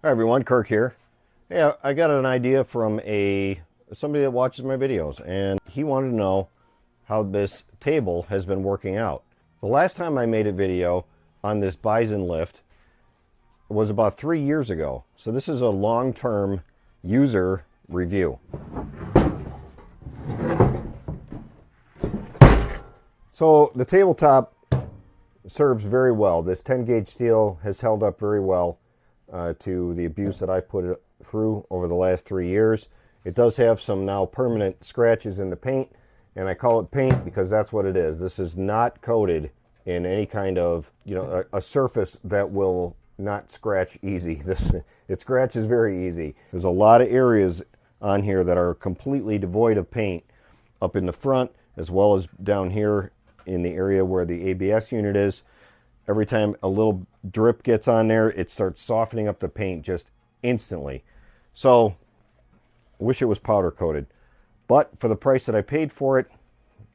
Hi everyone, Kirk here. Yeah, I got an idea from somebody that watches my videos, and he wanted to know how this table has been working out. The last time I made a video on this Bison lift was about 3 years ago. So this is a long-term user review. So the tabletop serves very well. This 10 gauge steel has held up very well to the abuse that I've put it through over the last 3 years. It does have some now permanent scratches in the paint, and I call it paint because that's what it is. This is not coated in any kind of, a surface that will not scratch easy. It scratches very easy. There's a lot of areas on here that are completely devoid of paint, up in the front as well as down here in the area where the ABS unit is. Every time a little drip gets on there, it starts softening up the paint just instantly. So I wish it was powder coated, but for the price that I paid for it,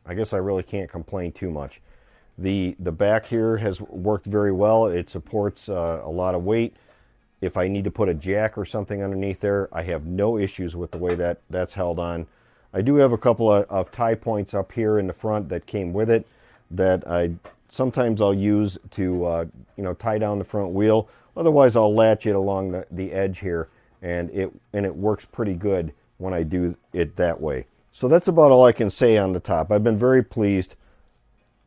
I guess I really can't complain too much. The back here has worked very well. It supports a lot of weight. If I need to put a jack or something underneath there, I have no issues with the way that's held on. I do have a couple of tie points up here in the front that came with it that sometimes I'll use to tie down the front wheel. Otherwise, I'll latch it along the edge here, and it works pretty good when I do it that way. So that's about all I can say on the top. I've been very pleased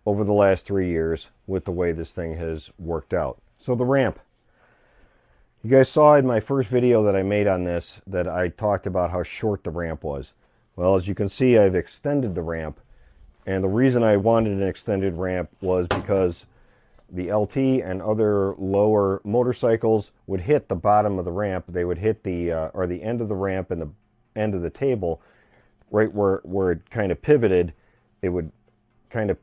over the last 3 years with the way this thing has worked out. So the ramp. You guys saw in my first video that I made on this that I talked about how short the ramp was. Well, as you can see, I've extended the ramp, and the reason I wanted an extended ramp was because the LT and other lower motorcycles would hit the bottom of the ramp. They would hit the end of the ramp and the end of the table, right where it kind of pivoted. It would kind of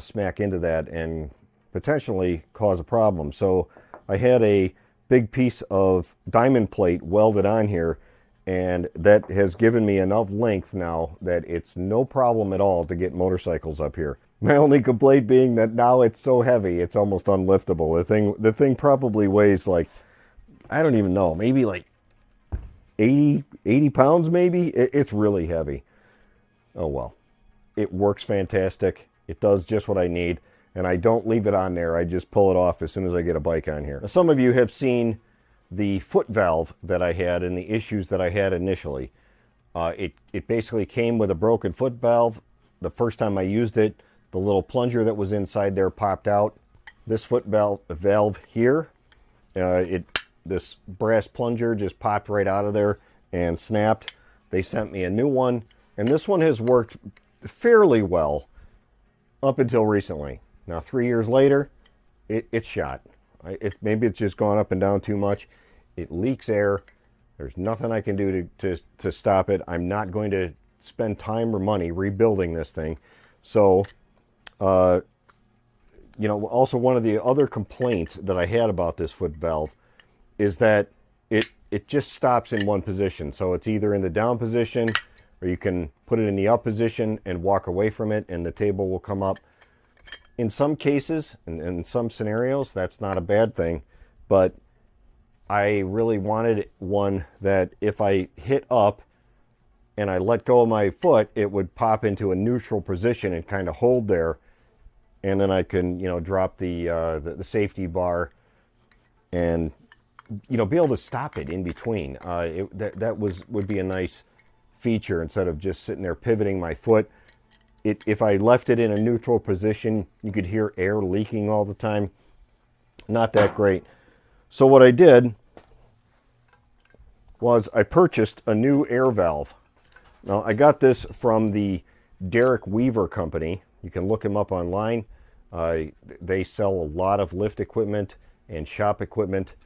smack into that and potentially cause a problem. So I had a big piece of diamond plate welded on here, and that has given me enough length now that it's no problem at all to get motorcycles up here. My only complaint being that now it's so heavy, it's almost unliftable. The thing probably weighs like, I don't even know, maybe like 80 pounds maybe. It's really heavy. Oh well. It works fantastic. It does just what I need, and I don't leave it on there. I just pull it off as soon as I get a bike on here. Now, some of you have seen the foot valve that I had and the issues that I had initially. It basically came with a broken foot valve. The first time I used it, the little plunger that was inside there popped out. This foot valve here, this brass plunger just popped right out of there and snapped. They sent me a new one, and this one has worked fairly well up until recently. Now 3 years later, it's shot. Maybe it's just gone up and down too much. It leaks air. There's nothing I can do to stop it. I'm not going to spend time or money rebuilding this thing. So, also one of the other complaints that I had about this foot valve is that it just stops in one position. So it's either in the down position, or you can put it in the up position and walk away from it, and the table will come up. In some cases, and in some scenarios, that's not a bad thing, but I really wanted one that if I hit up and I let go of my foot, it would pop into a neutral position and kind of hold there, and then I can, drop the safety bar and, be able to stop it in between. That would be a nice feature instead of just sitting there pivoting my foot. If I left it in a neutral position, you could hear air leaking all the time. Not that great. So what I did was I purchased a new air valve. Now I got this from the Derek Weaver company. You can look him up online. They sell a lot of lift equipment and shop equipment.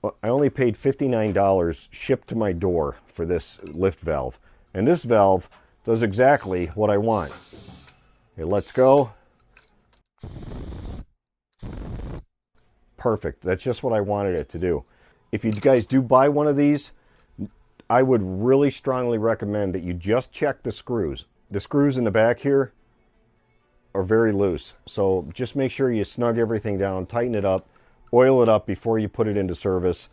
I only paid $59 shipped to my door for this lift valve. And this valve does exactly what I want. It lets go. Perfect. That's just what I wanted it to do. If you guys do buy one of these, I would really strongly recommend that you just check the screws. The screws in the back here are very loose. So just make sure you snug everything down, tighten it up, oil it up before you put it into service.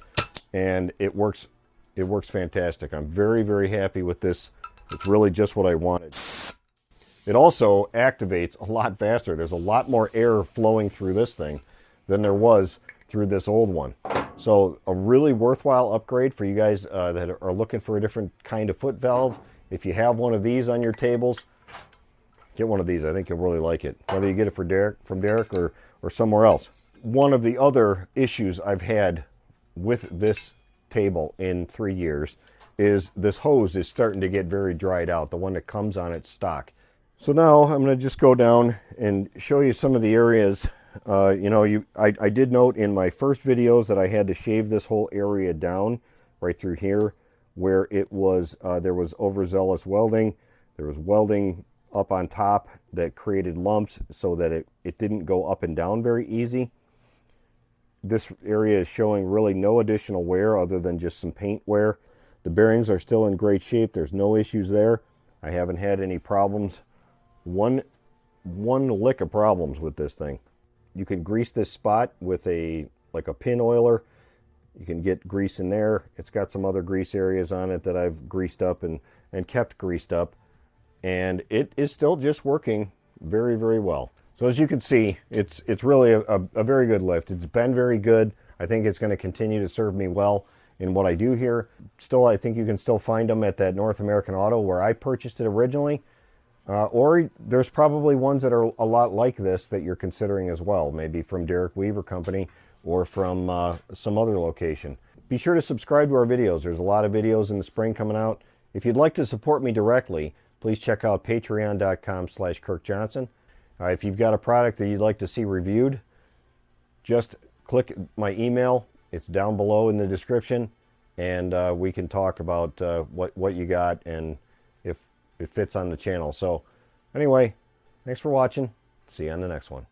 and it works fantastic. I'm very, very happy with this. It's really just what I wanted. It also activates a lot faster. There's a lot more air flowing through this thing than there was through this old one. So a really worthwhile upgrade for you guys that are looking for a different kind of foot valve. If you have one of these on your tables, get one of these. I think you'll really like it, whether you get it from Derek or somewhere else. One of the other issues I've had with this table in 3 years is this hose is starting to get very dried out, the one that comes on its stock. So now I'm going to just go down and show you some of the areas. I did note in my first videos that I had to shave this whole area down right through here where it was there was overzealous welding. There was welding up on top that created lumps so that it didn't go up and down very easy. This area is showing really no additional wear other than just some paint wear. The bearings are still in great shape. There's no issues there. I haven't had any problems. One lick of problems with this thing. You can grease this spot with like a pin oiler. You can get grease in there. It's got some other grease areas on it that I've greased up and kept greased up. And it is still just working very, very well. So as you can see, it's really a very good lift. It's been very good. I think it's going to continue to serve me well in what I do here. Still, I think you can still find them at that North American Auto where I purchased it originally. Or there's probably ones that are a lot like this that you're considering as well, maybe from Derek Weaver Company or from some other location. Be sure to subscribe to our videos. There's a lot of videos in the spring coming out. If you'd like to support me directly, please check out patreon.com/KirkJohnson. If you've got a product that you'd like to see reviewed, just click my email. It's down below in the description, and we can talk about what you got and if it fits on the channel. So anyway, thanks for watching. See you on the next one.